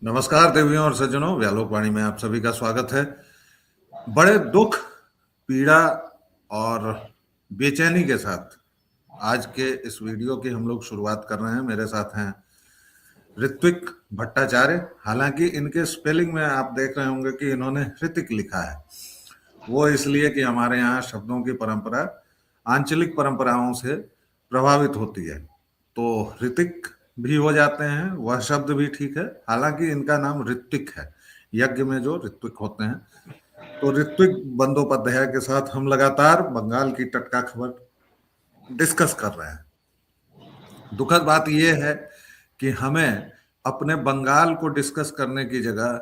नमस्कार देवियों और सज्जनों, व्यालोक वाणी में आप सभी का स्वागत है। बड़े दुख, पीड़ा और बेचैनी के साथ आज के इस वीडियो की हम लोग शुरुआत कर रहे हैं। मेरे साथ हैं ऋत्विक भट्टाचार्य। हालांकि इनके स्पेलिंग में आप देख रहे होंगे कि इन्होंने ऋतिक लिखा है। वो इसलिए कि हमारे यहाँ शब्दों की परंपरा आंचलिक परंपराओं से प्रभावित होती है, तो ऋतिक भी हो जाते हैं, वह शब्द भी ठीक है। हालांकि इनका नाम ऋत्विक है। यज्ञ में जो ऋत्विक होते हैं, तो ऋत्विक बंदोपाध्याय के साथ हम लगातार बंगाल की टटका खबर डिस्कस कर रहे हैं। दुखद बात यह है कि हमें अपने बंगाल को डिस्कस करने की जगह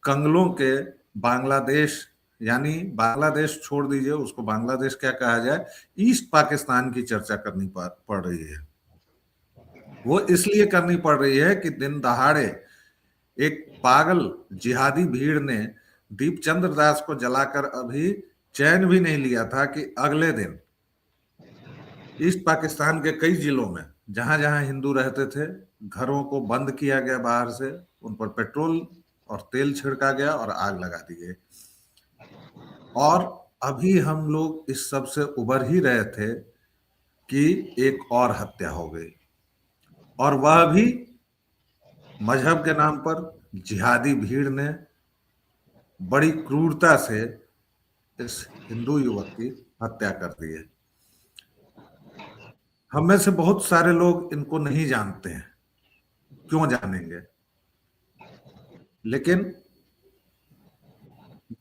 कंगलों के बांग्लादेश, यानी बांग्लादेश छोड़ दीजिए, उसको बांग्लादेश क्या कहा जाए, ईस्ट पाकिस्तान की चर्चा करनी पड़ रही है। वो इसलिए करनी पड़ रही है कि दिन दहाड़े एक पागल जिहादी भीड़ ने दीपचंद्र दास को जलाकर अभी चैन भी नहीं लिया था कि अगले दिन ईस्ट पाकिस्तान के कई जिलों में जहां जहां हिंदू रहते थे, घरों को बंद किया गया, बाहर से उन पर पेट्रोल और तेल छिड़का गया और आग लगा दी गई। और अभी हम लोग इस सब से उबर ही रहे थे कि एक और हत्या हो गई, और वह भी मजहब के नाम पर जिहादी भीड़ ने बड़ी क्रूरता से इस हिंदू युवक की हत्या कर दी है। हम में से बहुत सारे लोग इनको नहीं जानते हैं, क्यों जानेंगे, लेकिन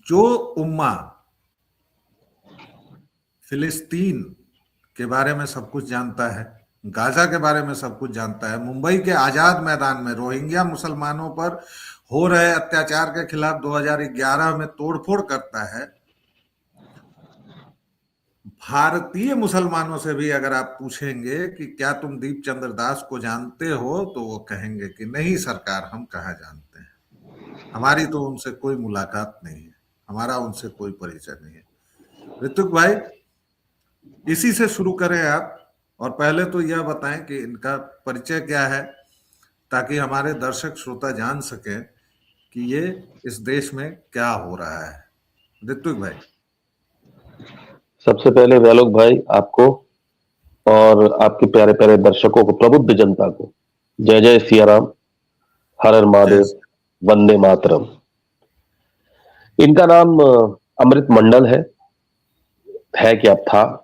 जो उम्मा फिलिस्तीन के बारे में सब कुछ जानता है, गाजा के बारे में सब कुछ जानता है, मुंबई के आजाद मैदान में रोहिंग्या मुसलमानों पर हो रहे अत्याचार के खिलाफ 2011 में तोड़फोड़ करता है, भारतीय मुसलमानों से भी अगर आप पूछेंगे कि क्या तुम दीपचंद्र दास को जानते हो, तो वो कहेंगे कि नहीं सरकार, हम कहाँ जानते हैं, हमारी तो उनसे कोई मुलाकात नहीं है, हमारा उनसे कोई परिचय नहीं है। ऋतुक भाई, इसी से शुरू करें आप, और पहले तो यह बताएं कि इनका परिचय क्या है, ताकि हमारे दर्शक श्रोता जान सकें कि ये इस देश में क्या हो रहा है। ऋत्विक भाई। सबसे पहले व्यालोक भाई, आपको और आपके प्यारे प्यारे दर्शकों को, प्रबुद्ध जनता को जय जय सिया राम, हर हर महादेव, वंदे मातरम। इनका नाम अमृत मंडल है कि अब था।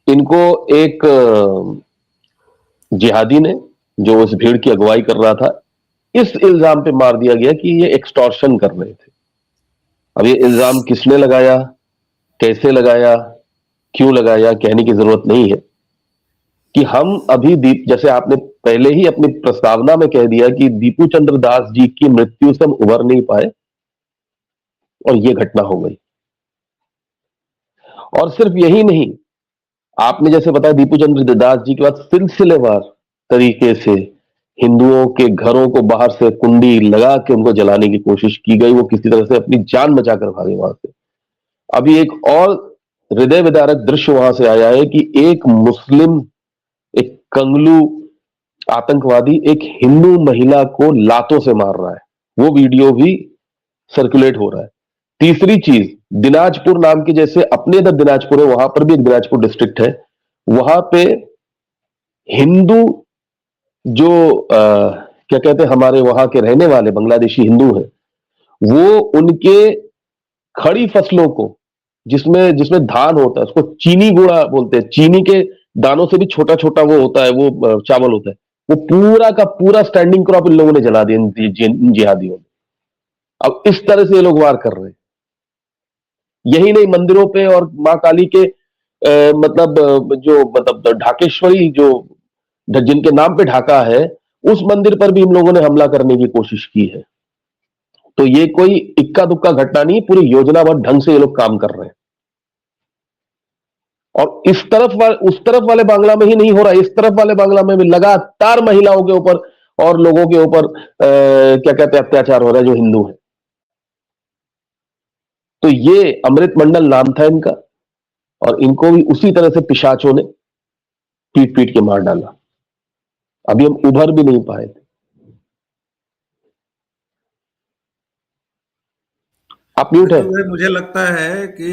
इनको एक जिहादी ने, जो उस भीड़ की अगुवाई कर रहा था, इस इल्जाम पे मार दिया गया कि ये एक्सटॉर्शन कर रहे थे। अब ये इल्जाम किसने लगाया, कैसे लगाया, क्यों लगाया, कहने की जरूरत नहीं है कि हम अभी जैसे आपने पहले ही अपनी प्रस्तावना में कह दिया कि दीपू चंद्र दास जी की मृत्यु से हम उबर नहीं पाए और यह घटना हो गई। और सिर्फ यही नहीं, आपने जैसे बताया, दीपू चंद्र दास जी के बाद सिलसिलेवार तरीके से हिंदुओं के घरों को बाहर से कुंडी लगा के उनको जलाने की कोशिश की गई। वो किसी तरह से अपनी जान बचाकर भागे वहां से। अभी एक और हृदय विदारक दृश्य वहां से आया है कि एक मुस्लिम, एक कंगलू आतंकवादी एक हिंदू महिला को लातों से मार रहा है। वो वीडियो भी सर्कुलेट हो रहा है। तीसरी चीज, दिनाजपुर नाम के, जैसे अपने इधर दिनाजपुर है, वहां पर भी एक दिनाजपुर डिस्ट्रिक्ट है, वहां पे हिंदू जो क्या कहते हैं, हमारे वहां के रहने वाले बांग्लादेशी हिंदू हैं, वो उनके खड़ी फसलों को, जिसमें जिसमें धान होता है, उसको चीनी गुड़ा बोलते हैं, चीनी के दानों से भी छोटा छोटा वो होता है, वो चावल होता है, वो पूरा का पूरा स्टैंडिंग क्रॉप इन लोगों ने जला दिया, इन जिहादियों ने। अब इस तरह से ये लोग वार कर रहे हैं। यही नहीं, मंदिरों पे और मां काली के मतलब ढाकेश्वरी, जो जिनके नाम पे ढाका है, उस मंदिर पर भी इन लोगों ने हमला करने की कोशिश की है। तो ये कोई इक्का दुक्का घटना नहीं, पूरी योजनाबद्ध ढंग से ये लोग काम कर रहे हैं। और इस तरफ उस तरफ वाले बांग्ला में ही नहीं हो रहा, इस तरफ वाले बांग्ला में भी लगातार महिलाओं के ऊपर और लोगों के ऊपर क्या कहते हैं, अत्याचार हो रहा है, जो हिंदू है। तो ये अमृत मंडल नाम था इनका, और इनको भी उसी तरह से पिशाचों ने पीट पीट के मार डाला। अभी हम उभर भी नहीं पाए थे। आप म्यूट है। ऋतु भाई, मुझे लगता है कि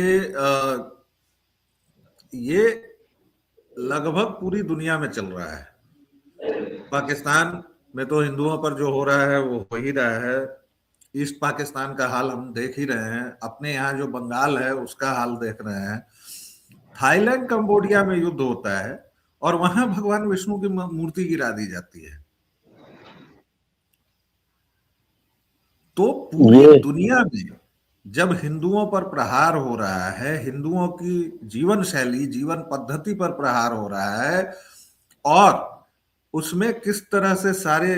ये लगभग पूरी दुनिया में चल रहा है। पाकिस्तान में तो हिंदुओं पर जो हो रहा है वो हो ही रहा है। ईस्ट पाकिस्तान का हाल हम देख ही रहे हैं। अपने यहाँ जो बंगाल है उसका हाल देख रहे हैं। थाईलैंड कंबोडिया में युद्ध होता है और वहां भगवान विष्णु की मूर्ति गिरा दी जाती है। तो पूरी ये दुनिया में जब हिंदुओं पर प्रहार हो रहा है, हिंदुओं की जीवन शैली, जीवन पद्धति पर प्रहार हो रहा है, और उसमें किस तरह से सारे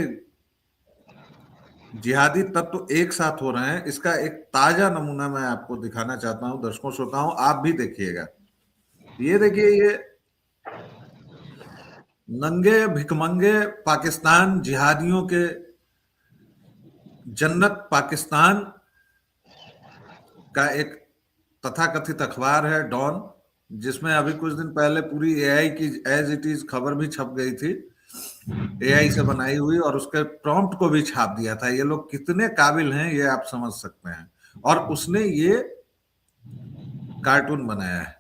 जिहादी तत्व एक साथ हो रहे हैं, इसका एक ताजा नमूना मैं आपको दिखाना चाहता हूं। दर्शकों श्रोताओं, आप भी देखिएगा। ये देखिए, ये नंगे भिखमंगे पाकिस्तान, जिहादियों के जन्नत पाकिस्तान का एक तथाकथित अखबार है डॉन, जिसमें अभी कुछ दिन पहले पूरी एआई की एज इट इज खबर भी छप गई थी, एआई से बनाई हुई, और उसके प्रॉम्प्ट को भी छाप दिया था। ये लोग कितने काबिल हैं ये आप समझ सकते हैं। और उसने ये कार्टून बनाया है,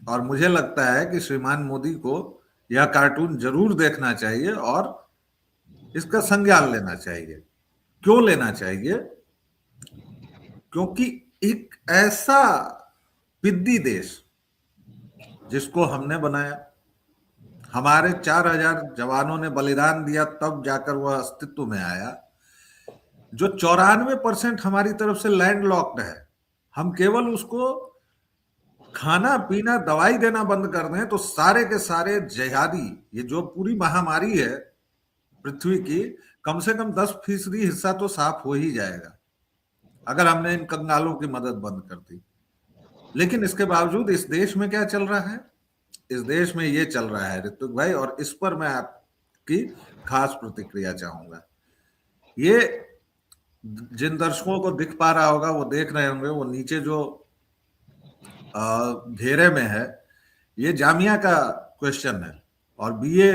और मुझे लगता है कि श्रीमान मोदी को यह कार्टून जरूर देखना चाहिए और इसका संज्ञान लेना चाहिए। क्यों लेना चाहिए? क्योंकि एक ऐसा पिद्दी देश जिसको हमने बनाया, हमारे 4000 जवानों ने बलिदान दिया, तब जाकर वह अस्तित्व में आया, जो 94% हमारी तरफ से लैंड लॉक्ड है। हम केवल उसको खाना पीना दवाई देना बंद कर दें तो सारे के सारे जिहादी, ये जो पूरी महामारी है पृथ्वी की, कम से कम 10% हिस्सा तो साफ हो ही जाएगा अगर हमने इन कंगालों की मदद बंद कर दी। लेकिन इसके बावजूद इस देश में क्या चल रहा है? इस देश में ये चल रहा है ऋतुक भाई, और इस पर मैं आपकी खास प्रतिक्रिया चाहूंगा। ये जिन दर्शकों को दिख पा रहा होगा वो देख रहे होंगे, वो नीचे जो घेरे में है, ये जामिया का क्वेश्चन है और बीए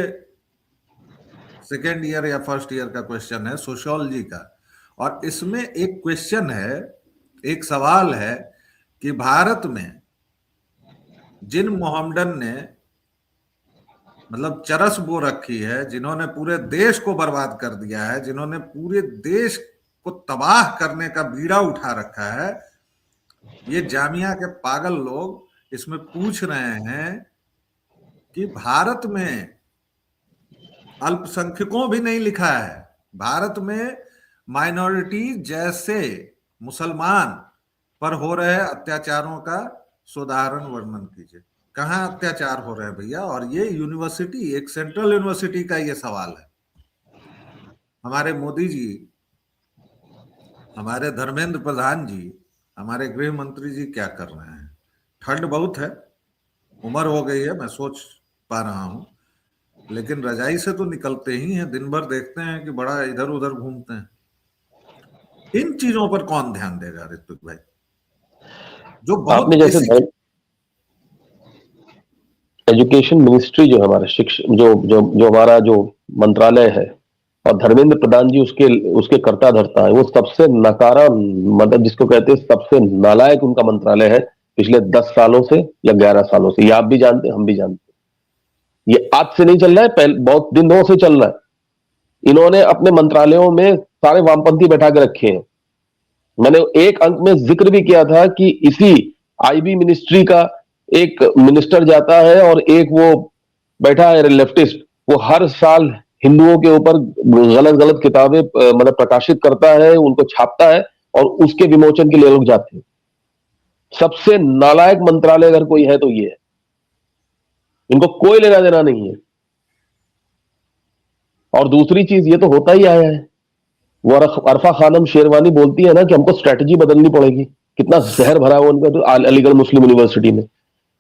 सेकेंड ईयर या फर्स्ट ईयर का क्वेश्चन है सोशियोलॉजी का। और इसमें एक क्वेश्चन है, एक सवाल है कि भारत में जिन मोहम्मडन ने मतलब चरस बो रखी है, जिन्होंने पूरे देश को बर्बाद कर दिया है, जिन्होंने पूरे देश को तबाह करने का बीड़ा उठा रखा है, ये जामिया के पागल लोग इसमें पूछ रहे हैं कि भारत में अल्पसंख्यकों भी नहीं लिखा है, भारत में माइनॉरिटी जैसे मुसलमान पर हो रहे अत्याचारों का सुधारण वर्णन कीजिए। कहाँ अत्याचार हो रहे हैं भैया? और ये यूनिवर्सिटी, एक सेंट्रल यूनिवर्सिटी का ये सवाल है। हमारे मोदी जी, हमारे धर्मेंद्र प्रधान जी, हमारे गृह मंत्री जी क्या कर रहे हैं? ठंड बहुत है, उम्र हो गई है, मैं सोच पा रहा हूं, लेकिन रजाई से तो निकलते ही हैं, दिन भर देखते हैं कि बड़ा इधर उधर घूमते हैं। इन चीजों पर कौन ध्यान देगा ऋत्विक भाई? जो बहुत आपने जैसे बेसिक। एजुकेशन मिनिस्ट्री जो हमारा शिक्षा जो जो जो हमारा जो मंत्रालय है, और धर्मेंद्र प्रधान जी उसके उसके कर्ता धर्ता है, वो सबसे नकारा, मतलब जिसको कहते हैं सबसे नालायक उनका मंत्रालय है पिछले 10 सालों से या 11 सालों से। ये आप भी जानते हैं, हम भी जानते हैं। ये आज से नहीं चल रहा है, पहले बहुत दिनों से चल रहा है। इन्होंने अपने मंत्रालयों में सारे वामपंथी बैठा के रखे हैं। मैंने एक अंक में जिक्र भी किया था कि इसी आईबी मिनिस्ट्री का एक मिनिस्टर जाता है और एक वो बैठा है लेफ्टिस्ट, वो हर साल हिंदुओं के ऊपर गलत गलत किताबें मतलब प्रकाशित करता है, उनको छापता है और उसके विमोचन के लिए लोग जाते हैं। सबसे नालायक मंत्रालय अगर कोई है तो ये है, इनको कोई लेना देना नहीं है। और दूसरी चीज, ये तो होता ही आया है, वो अरफा खानम शेरवानी बोलती है ना कि हमको स्ट्रेटजी बदलनी पड़ेगी। कितना जहर भरा हुआ उनका तो अलीगढ़ मुस्लिम यूनिवर्सिटी में।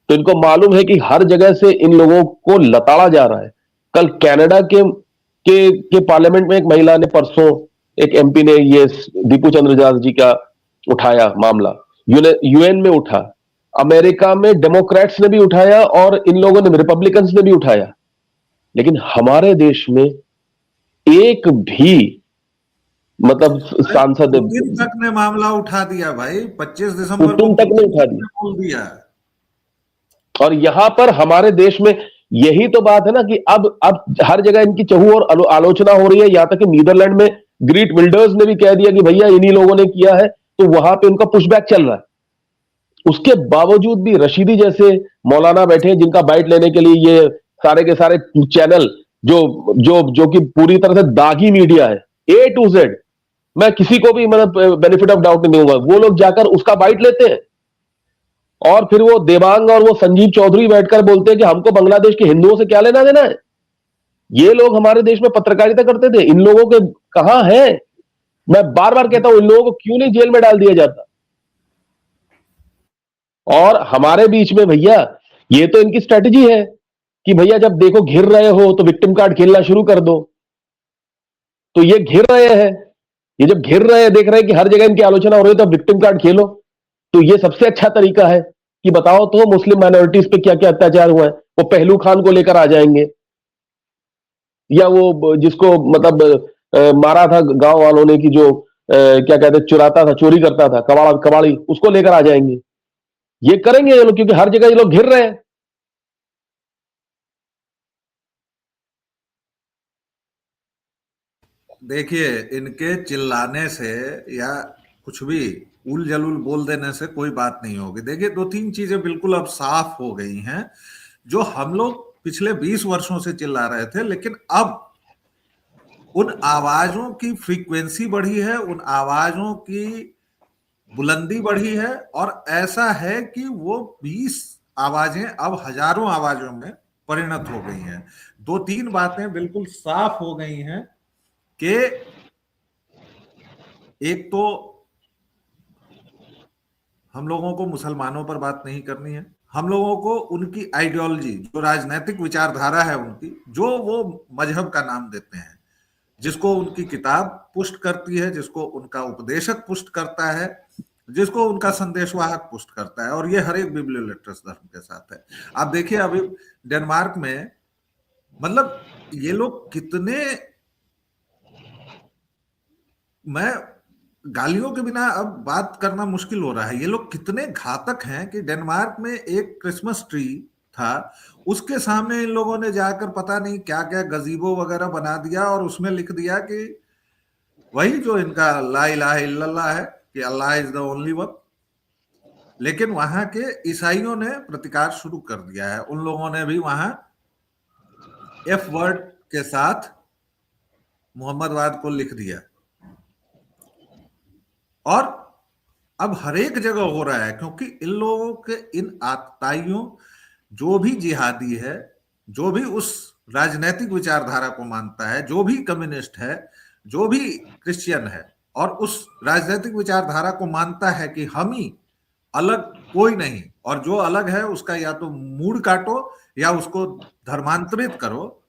तो इनको मालूम है कि हर जगह से इन लोगों को लताड़ा जा रहा है। कल कनाडा के पार्लियामेंट में एक महिला ने, परसों एक एमपी ने ये दीपू चंद्र दास जी का उठाया मामला, यूएन में उठा, अमेरिका में डेमोक्रेट्स ने भी उठाया और इन लोगों ने, रिपब्लिकन्स ने भी उठाया। लेकिन हमारे देश में एक भी मतलब सांसद है, पुतिन तक ने मामला उठा दिया भाई, 25 दिसंबर को पुतिन तक ने पुतिन उठा तक दिया। ने बोल दिया। और यहां पर हमारे देश में यही तो बात है ना कि अब हर जगह इनकी चहू और आलोचना हो रही है। यहां तक कि नीदरलैंड में ग्रीट विल्डर्स ने भी कह दिया कि भैया इन्हीं लोगों ने किया है, तो वहां पे उनका पुशबैक चल रहा है। उसके बावजूद भी रशीदी जैसे मौलाना बैठे हैं जिनका बाइट लेने के लिए ये सारे के सारे चैनल, जो जो जो कि पूरी तरह से दागी मीडिया है, ए टू जेड, मैं किसी को भी मतलब बेनिफिट ऑफ डाउट नहीं दूंगा, वो लोग जाकर उसका बाइट लेते हैं। और फिर वो देवांग और वो संजीव चौधरी बैठकर बोलते हैं कि हमको बांग्लादेश के हिंदुओं से क्या लेना देना है। ये लोग हमारे देश में पत्रकारिता करते थे, इन लोगों के कहां है? मैं बार बार कहता हूं, इन लोगों को क्यों नहीं जेल में डाल दिया जाता? और हमारे बीच में भैया ये तो इनकी स्ट्रेटजी है कि भैया जब देखो घिर रहे हो तो विक्टिम कार्ड खेलना शुरू कर दो। तो ये घिर रहे हैं, ये जब घिर रहे हैं, देख रहे हैं कि हर जगह इनकी आलोचना हो रही है, तो विक्टिम कार्ड खेलो। तो ये सबसे अच्छा तरीका है कि बताओ तो मुस्लिम माइनॉरिटीज पे क्या क्या अत्याचार हुआ है। वो पहलू खान को लेकर आ जाएंगे, या वो जिसको मतलब मारा था गांव वालों ने, कि जो क्या कहते हैं, चुराता था, चोरी करता था, कबाड़ी, उसको लेकर आ जाएंगे। ये करेंगे ये लोग, क्योंकि हर जगह ये लोग घिर रहे हैं। देखिए, इनके चिल्लाने से या कुछ भी उल जलूल बोल देने से कोई बात नहीं होगी। देखिए, दो तीन चीजें बिल्कुल अब साफ हो गई हैं, जो हम लोग पिछले 20 वर्षों से चिल्ला रहे थे, लेकिन अब उन आवाजों की फ्रीक्वेंसी बढ़ी है, उन आवाजों की बुलंदी बढ़ी है, और ऐसा है कि वो 20 आवाजें अब हजारों आवाजों में परिणत हो गई हैं। दो तीन बातें बिल्कुल साफ हो गई हैं कि एक तो हम लोगों को मुसलमानों पर बात नहीं करनी है, हम लोगों को उनकी आइडियोलॉजी, जो राजनीतिक विचारधारा है उनकी, जो वो मजहब का नाम देते हैं, जिसको उनकी किताब पुष्ट करती है, जिसको उनका उपदेशक पुष्ट करता है, जिसको उनका संदेशवाहक पुष्ट करता है, और ये हर एक बिब्लियोलेट्रस धर्म के साथ है। आप देखिए, अभी डेनमार्क में मतलब ये लोग कितने, मैं गालियों के बिना अब बात करना मुश्किल हो रहा है, ये लोग कितने घातक हैं कि डेनमार्क में एक क्रिसमस ट्री था, उसके सामने इन लोगों ने जाकर पता नहीं क्या क्या गजीबो वगैरह बना दिया, और उसमें लिख दिया कि वही जो इनका ला इलाहा इल्लल्लाह है, कि अल्लाह इज द ओनली वन। लेकिन वहां के ईसाइयों ने प्रतिकार शुरू कर दिया है, उन लोगों ने भी वहां एफ वर्ड के साथ मोहम्मदवाद को लिख दिया, और अब हर एक जगह हो रहा है, क्योंकि इन लोगों के इन आतताइयों, जो भी जिहादी है, जो भी उस राजनैतिक विचारधारा को मानता है, जो भी कम्युनिस्ट है, जो भी क्रिश्चियन है, और उस राजनैतिक विचारधारा को मानता है कि हम ही अलग, कोई नहीं, और जो अलग है उसका या तो मूड काटो या उसको धर्मांतरित करो,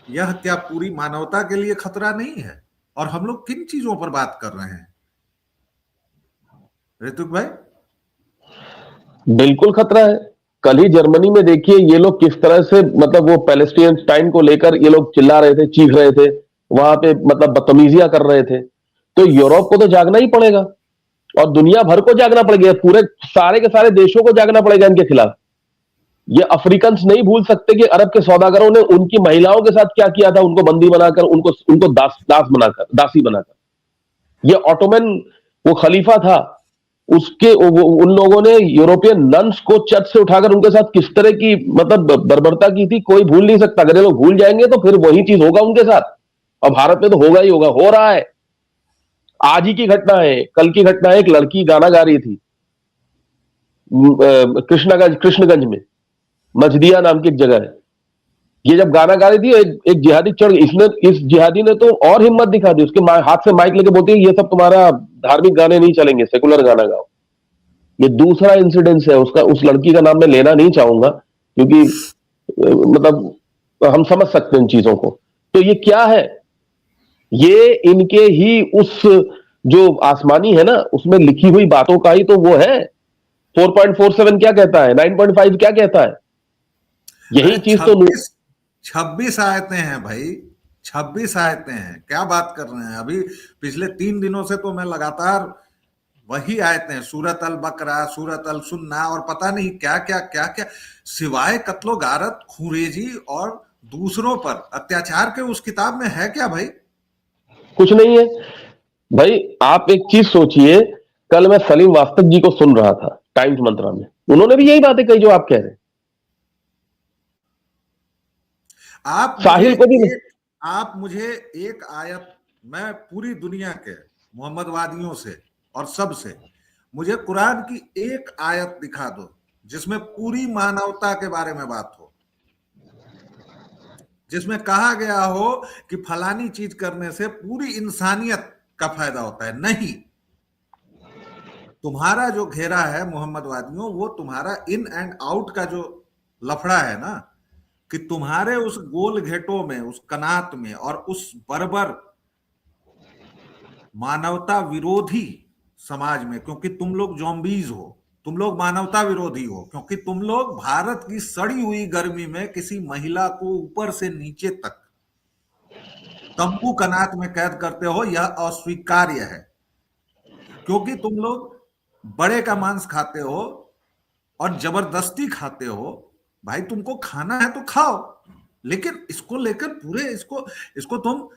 यह क्या पूरी मानवता के लिए खतरा नहीं है? और हम लोग किन चीजों पर बात कर रहे हैं ऋतुक भाई? बिल्कुल खतरा है। कल ही जर्मनी में देखिए ये लोग किस तरह से, मतलब वो पैलेस्टाइन को लेकर ये लोग चिल्ला रहे थे, चीख रहे थे, वहां पे मतलब बदतमीजियां कर रहे थे। तो यूरोप को तो जागना ही पड़ेगा, और दुनिया भर को जागना पड़ेगा, पूरे सारे के सारे देशों को जागना पड़ेगा इनके खिलाफ। ये अफ्रीकन नहीं भूल सकते कि अरब के सौदागरों ने उनकी महिलाओं के साथ क्या किया था, उनको बंदी बनाकर, उनको उनको दास बनाकर, दासी बनाकर। ये ऑटोमन वो खलीफा था, उसके उन लोगों ने यूरोपियन नन्स को चर्च से उठाकर उनके साथ किस तरह की मतलब बर्बरता की थी, कोई भूल नहीं सकता। अगर ये लोग भूल जाएंगे तो फिर वही चीज होगा उनके साथ, और भारत में तो होगा ही होगा, हो रहा है। आज ही की घटना है, कल की घटना है, एक लड़की गाना गा रही थी कृष्णगंज में, मजदिया नाम की एक जगह है। ये जब गाना गा रही थी, एक जिहादी चढ़, इसने इस जिहादी ने तो और हिम्मत दिखा दी, उसके हाथ से माइक लेके बोलती है ये सब तुम्हारा धार्मिक गाने नहीं चलेंगे, सेकुलर गाना गाओ। ये दूसरा इंसिडेंस है उसका। उस लड़की का नाम मैं लेना नहीं चाहूंगा, क्योंकि मतलब हम समझ सकते हैं इन चीजों को। तो ये क्या है? ये इनके ही उस जो आसमानी है ना, उसमें लिखी हुई बातों का ही तो वो है। 4.47 क्या कहता है, 9.5 क्या कहता है, यही अरे चीज तो 26 26 आयतें हैं भाई, 26 आयतें हैं, क्या बात कर रहे हैं। अभी पिछले 3 दिनों से तो मैं लगातार वही आयतें, सूरत अल बकरा, सूरत अल सुन्ना और पता नहीं क्या क्या क्या क्या, सिवाय कत्लो गारत, खूरेजी और दूसरों पर अत्याचार के उस किताब में है क्या भाई? कुछ नहीं है भाई। आप एक चीज सोचिए, कल मैं सलीम वास्तव जी को सुन रहा था टाइम्स मंत्रा में, उन्होंने भी यही बातें कही जो आप कह रहे हैं। आप मुझे साहिल को भी एक आप मुझे एक आयत, मैं पूरी दुनिया के मोहम्मदवादियों से और सब से, मुझे कुरान की एक आयत दिखा दो जिसमें पूरी मानवता के बारे में बात हो, जिसमें कहा गया हो कि फलानी चीज करने से पूरी इंसानियत का फायदा होता है। नहीं, तुम्हारा जो घेरा है मोहम्मदवादियों, वो तुम्हारा इन एंड आउट का जो लफड़ा है ना, कि तुम्हारे उस गोल घेटों में, उस कनात में और उस बर्बर मानवता विरोधी समाज में, क्योंकि तुम लोग जॉम्बीज हो, तुम लोग मानवता विरोधी हो, क्योंकि तुम लोग भारत की सड़ी हुई गर्मी में किसी महिला को ऊपर से नीचे तक तंबू कनात में कैद करते हो, यह अस्वीकार्य है। क्योंकि तुम लोग बड़े का मांस खाते हो और जबरदस्ती खाते हो। भाई तुमको खाना है तो खाओ, लेकिन इसको लेकर पूरे इसको इसको तुम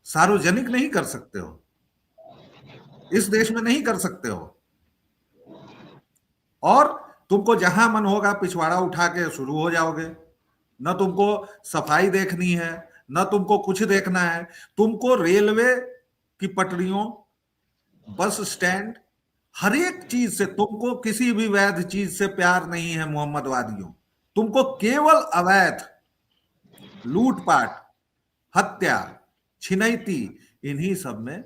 सार्वजनिक नहीं कर सकते हो, इस देश में नहीं कर सकते हो। और तुमको जहां मन होगा पिछवाड़ा उठा के शुरू हो जाओगे। न तुमको सफाई देखनी है, न तुमको कुछ देखना है। तुमको रेलवे की पटरियों, बस स्टैंड, हर एक चीज से, तुमको किसी भी वैध चीज से प्यार नहीं है मोहम्मदवादियों। तुमको केवल अवैध लूटपाट, हत्या, छिनैती, इन्हीं सब में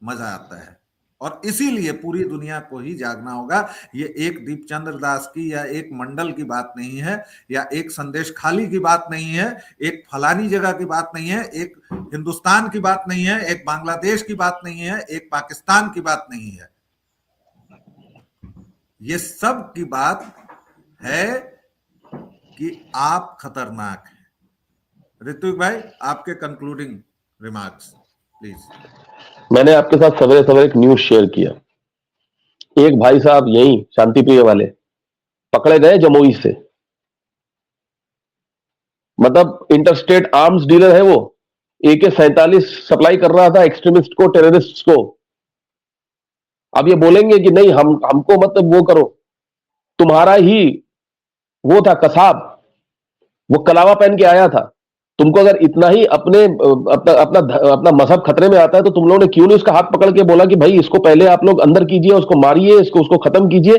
मजा आता है। और इसीलिए पूरी दुनिया को ही जागना होगा। ये एक दीपचंद्र दास की या एक मंडल की बात नहीं है, या एक संदेश खाली की बात नहीं है, एक फलानी जगह की बात नहीं है, एक हिंदुस्तान की बात नहीं है, एक बांग्लादेश की बात नहीं है, एक पाकिस्तान की बात नहीं है। ये सब की बात है कि आप खतरनाक हैं। ऋत्विक भाई, आपके कंक्लूडिंग रिमार्क्स प्लीज। मैंने आपके साथ सवेरे सवेरे एक न्यूज शेयर किया। एक भाई साहब यही शांति प्रिय वाले पकड़े गए जमुई से। मतलब इंटरस्टेट आर्म्स डीलर है वो, AK-47 सप्लाई कर रहा था एक्सट्रीमिस्ट को, टेररिस्ट को। अब ये बोलेंगे कि नहीं, हमको मतलब वो करो। तुम्हारा ही वो था कसाब, वो कलावा पहन के आया था। तुमको अगर इतना ही अपना मजहब खतरे में आता है, तो तुम लोगों ने क्यों नहीं उसका हाथ पकड़ के बोला कि भाई इसको पहले आप लोग अंदर कीजिए, उसको मारिए, उसको खत्म कीजिए।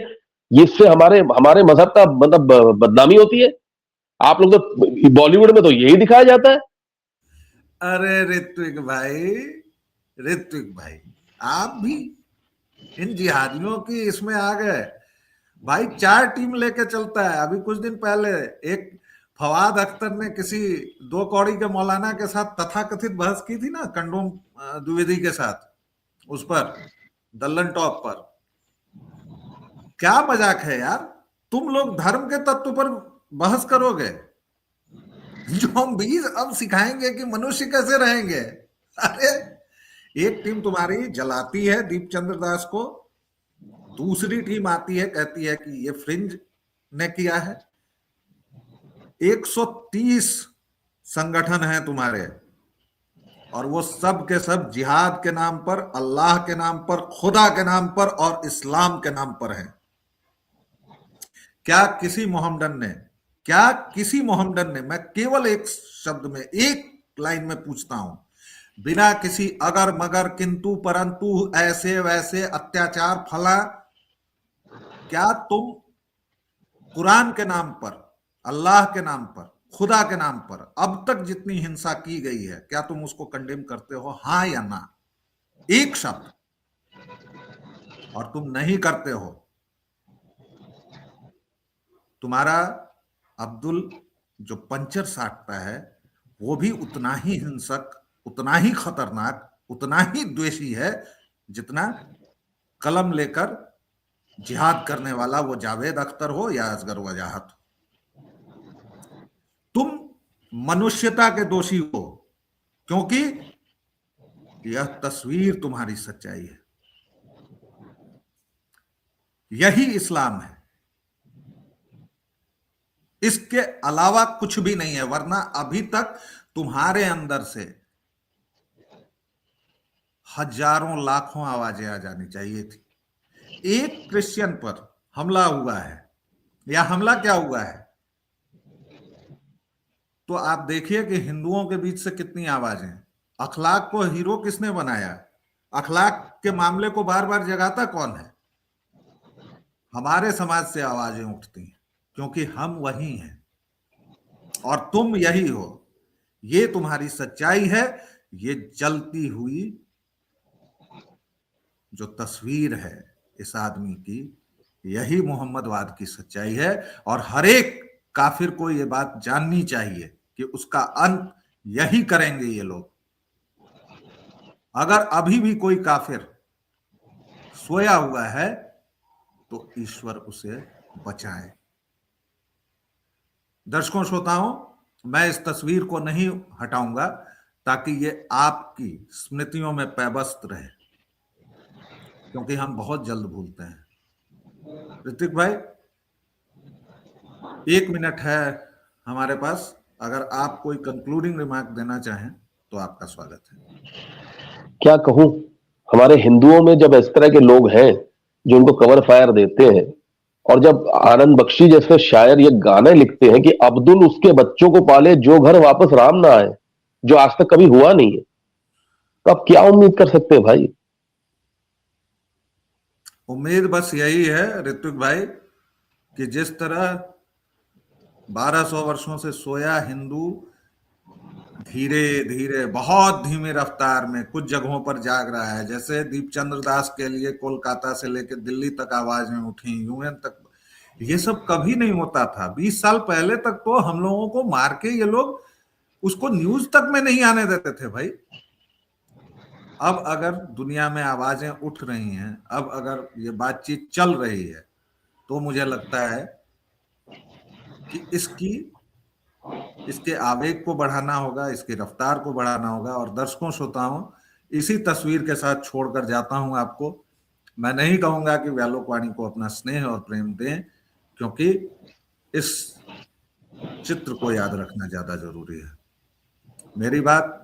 इससे हमारे हमारे मजहब का मतलब बदनामी होती है। आप लोग तो बॉलीवुड में तो यही दिखाया जाता है। अरे ऋत्विक भाई, ऋत्विक भाई, आप भी इन जिहादियों की इसमें आ गए। भाई 4 टीम लेके चलता है। अभी कुछ दिन पहले एक फवाद अख्तर ने किसी 2 कौड़ी के मौलाना के साथ तथाकथित बहस की थी ना, कंडोम द्विवेदी के साथ, उस पर दल्लन टॉप पर। क्या मजाक है यार। तुम लोग धर्म के तत्व पर बहस करोगे, ज़ॉम्बीज़ अब सिखाएंगे कि मनुष्य कैसे रहेंगे। अरे एक टीम तुम्हारी जलाती है दीपचंद्र दास को, दूसरी टीम आती है कहती है कि ये फ्रिंज ने किया है। 130 संगठन हैं तुम्हारे, और वो सब के सब जिहाद के नाम पर, अल्लाह के नाम पर, खुदा के नाम पर और इस्लाम के नाम पर हैं। क्या किसी मोहम्मडन ने, मैं केवल एक शब्द में, एक लाइन में पूछता हूं, बिना किसी अगर मगर किंतु परंतु ऐसे वैसे अत्याचार फला, क्या तुम कुरान के नाम पर, अल्लाह के नाम पर, खुदा के नाम पर अब तक जितनी हिंसा की गई है, क्या तुम उसको कंडेम करते हो? हाँ या ना, एक शब्द। और तुम नहीं करते हो। तुम्हारा अब्दुल जो पंचर साटता है, वो भी उतना ही हिंसक, उतना ही खतरनाक, उतना ही द्वेषी है, जितना कलम लेकर जिहाद करने वाला वो जावेद अख्तर हो या असगर वजाहत हो। तुम मनुष्यता के दोषी हो, क्योंकि यह तस्वीर तुम्हारी सच्चाई है, यही इस्लाम है, इसके अलावा कुछ भी नहीं है। वरना अभी तक तुम्हारे अंदर से हजारों लाखों आवाजें आ जानी चाहिए थी। एक क्रिश्चियन पर हमला हुआ है, या हमला क्या हुआ है, तो आप देखिए कि हिंदुओं के बीच से कितनी आवाजें। अखलाक को हीरो किसने बनाया? अखलाक के मामले को बार बार जगाता कौन है? हमारे समाज से आवाजें उठती हैं, क्योंकि हम वही हैं और तुम यही हो। ये तुम्हारी सच्चाई है। ये जलती हुई जो तस्वीर है इस आदमी की, यही मोहम्मदवाद की सच्चाई है। और हर एक काफिर को ये बात जाननी चाहिए कि उसका अंत यही करेंगे ये लोग। अगर अभी भी कोई काफिर सोया हुआ है तो ईश्वर उसे बचाए। दर्शकों श्रोताओं, मैं इस तस्वीर को नहीं हटाऊंगा ताकि ये आपकी स्मृतियों में पैबस्त रहे, क्योंकि हम बहुत जल्द भूलते हैं। ऋतिक भाई, 1 मिनट है हमारे पास। अगर आप कोई कंक्लूडिंग रिमार्क देना चाहें तो आपका स्वागत है। क्या कहूं, हमारे हिंदुओं में जब इस तरह के लोग हैं जो उनको कवर फायर देते हैं, और जब आनंद बख्शी जैसे शायर ये गाने लिखते हैं कि अब्दुल उसके बच्चों को पाले जो घर वापस राम ना आए, जो आज तक कभी हुआ नहीं है, तो आप क्या उम्मीद कर सकते हैं भाई? उम्मीद बस यही है ऋतिक भाई कि जिस तरह 1200 वर्षों से सोया हिंदू धीरे धीरे, बहुत धीमी रफ्तार में कुछ जगहों पर जाग रहा है। जैसे दीपचंद्र दास के लिए कोलकाता से लेकर दिल्ली तक आवाजें उठी, यूएन तक। ये सब कभी नहीं होता था। 20 साल पहले तक तो हम लोगों को मार के ये लोग उसको न्यूज तक में नहीं आने देते थे भाई। अब अगर दुनिया में आवाजें उठ रही हैं, अब अगर ये बातचीत चल रही है, तो मुझे लगता है कि इसके आवेग को बढ़ाना होगा, इसकी रफ्तार को बढ़ाना होगा। और दर्शकों श्रोताओं, इसी तस्वीर के साथ छोड़कर जाता हूं आपको। मैं नहीं कहूंगा कि व्यालोकवाणी को अपना स्नेह और प्रेम दें, क्योंकि इस चित्र को याद रखना ज्यादा जरूरी है। मेरी बात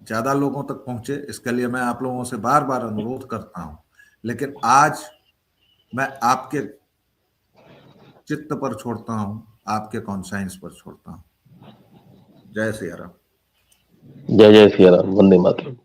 ज्यादा लोगों तक पहुंचे, इसके लिए मैं आप लोगों से बार बार अनुरोध करता हूं। लेकिन आज मैं आपके चित्त पर छोड़ता हूं, आपके कॉन्साइंस पर छोड़ता हूं। जय सिया राम। जय जय सिया राम, वंदे मातरम।